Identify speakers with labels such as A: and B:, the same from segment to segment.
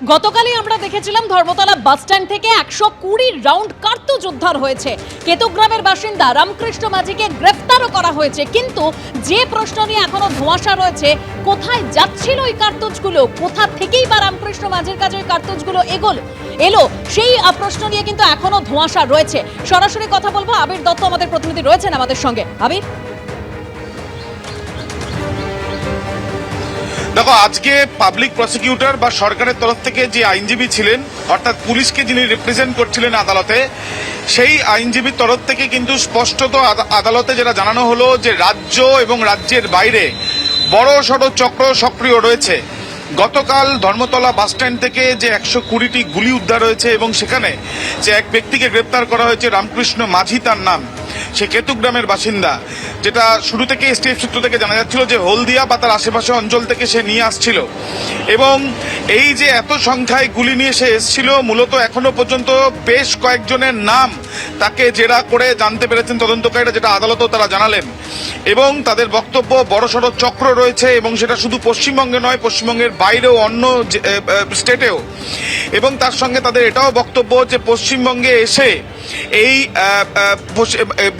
A: গতকালই আমরা দেখেছিলাম ধর্মতলা বাসস্ট্যান্ড থেকে 120 রাউন্ড কার্তুজ উদ্ধার হয়েছে। কেতুগ্রামের বাসিন্দা রামকৃষ্ণ মাঝিকে গ্রেফতারও করা হয়েছে, কিন্তু যে প্রশ্ন নিয়ে এখনো ধোঁয়াশা রয়েছে, কোথায় যাচ্ছিল ওই কার্তুজগুলো, কোথা থেকেই বা রামকৃষ্ণ মাঝির কাছে ওই কার্তুজগুলো এলো, সেই প্রশ্ন নিয়ে কিন্তু এখনো ধোঁয়াশা রয়েছে। সরাসরি কথা বলবো, আবির দত্ত আমাদের প্রতিনিধি রয়েছেন আমাদের সঙ্গে। আবির,
B: দেখো, আজকে পাবলিক প্রসিকিউটর বা সরকারের তরফ থেকে যে আইনজীবী ছিলেন, অর্থাৎ পুলিশকে যিনি রিপ্রেজেন্ট করছিলেন আদালতে, সেই আইনজীবীর তরফ থেকে কিন্তু স্পষ্টত আদালতে যেটা জানানো হলো যে রাজ্য এবং রাজ্যের বাইরে বড় সড় চক্র সক্রিয় রয়েছে। গতকাল ধর্মতলা বাসস্ট্যান্ড থেকে যে 120টি গুলি উদ্ধার হয়েছে এবং সেখানে যে এক ব্যক্তিকে গ্রেপ্তার করা হয়েছে, রামকৃষ্ণ মাঝি তার নাম, সে কেতুগ্রামের বাসিন্দা, যেটা শুরু থেকে এসটিএফ সূত্র থেকে জানা যাচ্ছিল যে হলদিয়া বা তার আশেপাশে অঞ্চল থেকে সে নিয়ে আসছিল। এবং এই যে এত সংখ্যায় গুলি নিয়ে সে এসেছিল, মূলত এখনো পর্যন্ত বেশ কয়েকজনের নাম তাকে জেরা করে জানতে পেরেছেন তদন্তকারীরা, যেটা আদালতেও তারা জানালেন। এবং তাদের বক্তব্য বড়সড় চক্র রয়েছে, এবং সেটা শুধু পশ্চিমবঙ্গে নয়, পশ্চিমবঙ্গের বাইরেও অন্য স্টেটেও। এবং তার সঙ্গে তাদের এটাও বক্তব্য যে পশ্চিমবঙ্গে এসে এই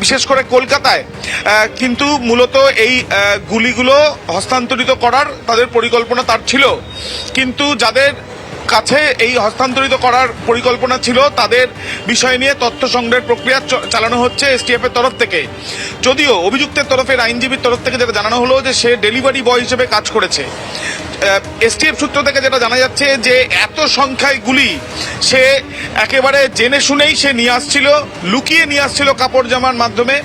B: বিশেষ করে কলকাতায় কিন্তু মূলত এই গুলিগুলো হস্তান্তরিত করার তাদের পরিকল্পনা তার ছিল, কিন্তু যাদের কাছে এই হস্তান্তরিত করার পরিকল্পনা ছিল তাদের বিষয় নিয়ে তথ্য সংগ্রহের প্রক্রিয়া চালানো হচ্ছে এসটিএফ এর তরফ থেকে। যদিও অভিযুক্তের তরফের আইনজীবীর তরফ থেকে যেটা জানানো হলো যে সে ডেলিভারি বয় হিসেবে কাজ করেছে। এসটিএফ সূত্র থেকে যেটা জানা যাচ্ছে যে এত সংখ্যায় গুলি সে একেবারে জেনে শুনেই সে নিয়ে আসছিল, লুকিয়ে নিয়ে আসছিল কাপড় জামার মাধ্যমে,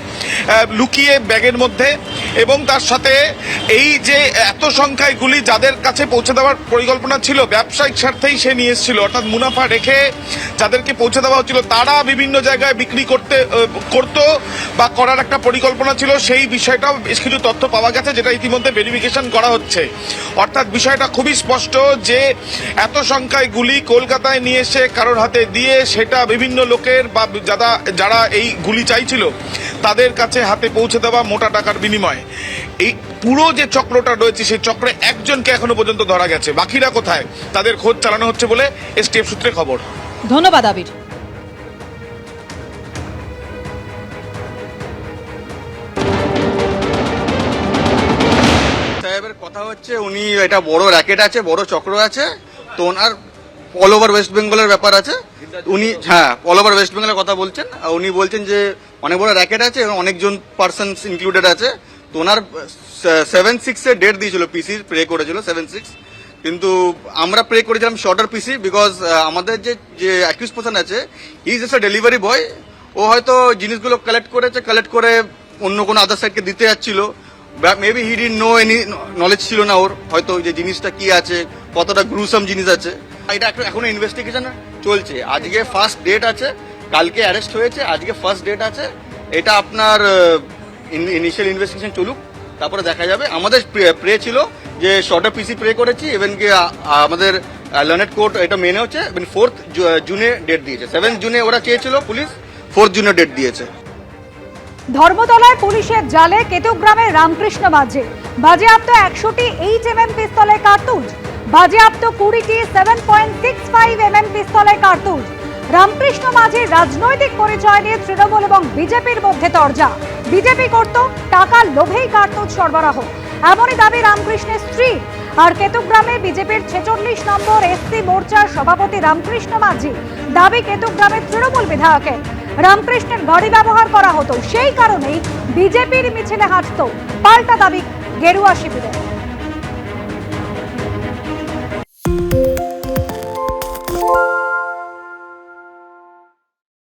B: লুকিয়ে ব্যাগের মধ্যে। এবং তার সাথে এই যে এত সংখ্যায় গুলি যাদের কাছে পৌঁছে দেওয়ার পরিকল্পনা ছিল, ব্যবসায়িক স্বার্থেই সে নিয়ে এসেছিল, অর্থাৎ মুনাফা রেখে যাদেরকে পৌঁছে দেওয়া হচ্ছিল তারা বিভিন্ন জায়গায় বিক্রি করতো বা করার একটা পরিকল্পনা ছিল। সেই বিষয়টাও বেশ কিছু তথ্য পাওয়া গেছে, যেটা ইতিমধ্যে ভেরিফিকেশন করা হচ্ছে। অর্থাৎ বিষয়টা খুবই স্পষ্ট যে এত সংখ্যায় গুলি কলকাতায় নিয়ে এসে কারোর হাতে দিয়ে সেটা বিভিন্ন লোকের বা যারা এই গুলি চাইছিল তাদের কাছে হাতে পৌঁছে দেওয়া মোটা টাকার বিনিময়ে। এই পুরো যে চক্রটা রয়েছে সেই চক্রে একজনকে এখনো পর্যন্ত ধরা গেছে, বাকিরা কোথায় তাদের খোঁজ চালানো হচ্ছে বলে এসটিএফ সূত্রে খবর।
A: ধন্যবাদ আবির।
C: সাহেবের কথা হচ্ছে উনি এটা বড় র্যাকেট আছে, বড় চক্র আছে, তো ওনার অল ওভার ওয়েস্ট বেঙ্গলের ব্যাপার আছে। উনি অল ওভার ওয়েস্ট বেঙ্গলের কথা বলছেন। উনি বলছেন যে অনেক বড় র্যাকেট আছে এবং অনেকজন পার্সনস ইনক্লুডেড আছে। তো ওনার 7/6 ডেট দিয়েছিল, পিসি প্রে করেছিল 7/6, কিন্তু আমরা প্রে করেছিলাম শর্টার পিসি, বিকজ আমাদের যে অ্যাকিউজ পারসন আছে he is just a delivery boy. ও হয়তো জিনিসগুলো কালেক্ট করে অন্য কোনো আদার সাইডকে দিতে যাচ্ছিল। Maybe he didn't know any knowledge ছিল না ওর, হয়তো যে জিনিসটা কি আছে, কতটা গ্রুসাম জিনিস আছে। এটা এখনো ইনভেস্টিগেশন চলছে। আজকে ফার্স্ট ডেট আছে, কালকে অ্যারেস্ট হয়েছে, আজকে ফার্স্ট ডেট আছে। এটা আপনার ইনিশিয়াল ইনভেস্টিগেশন চলুক, তারপরে দেখা যাবে। আমাদের প্রে ছিল যে শর্টার পিসি প্রে করেছি, ইভেন কি আমাদের লার্নেড কোর্ট এটা মেনে হচ্ছে। 4 জুনে ডেট দিয়েছে, 7 জুনে ওরা চেয়েছিল পুলিশ, 4 জুনে ডেট দিয়েছে।
D: ধর্মতলায় পুলিশের জালে কেতুগ্রামের রামকৃষ্ণ মাঝি, বাজেয়াপ্ত 100টি HMM পিস্তলের কার্তুজ, বাজেয়াপ্ত 20টি 7.65 mm পিস্তলের কার্তুজ। রামকৃষ্ণ মাঝির রাজনৈতিক পরিচয় নিয়ে তৃণমূল এবং বিজেপির মধ্যে তরজা। বিজেপি করত টাকার লোভেই কার্তুজ সরবরাহ, এমনই দাবি রামকৃষ্ণের স্ত্রী। আর কেতুগ্রামে বিজেপির 46 নম্বর এসসি মোর্চার সভাপতি রামকৃষ্ণ মাঝি দাবি কেতুগ্রামের তৃণমূল বিধায়কের রামকৃষ্ণের গাড়ি ব্যবহার করা হতো, সেই কারণেই বিজেপির মিছিলে হাঁটতো। পাল্টা দাবি গেরুয়া শিবিরের।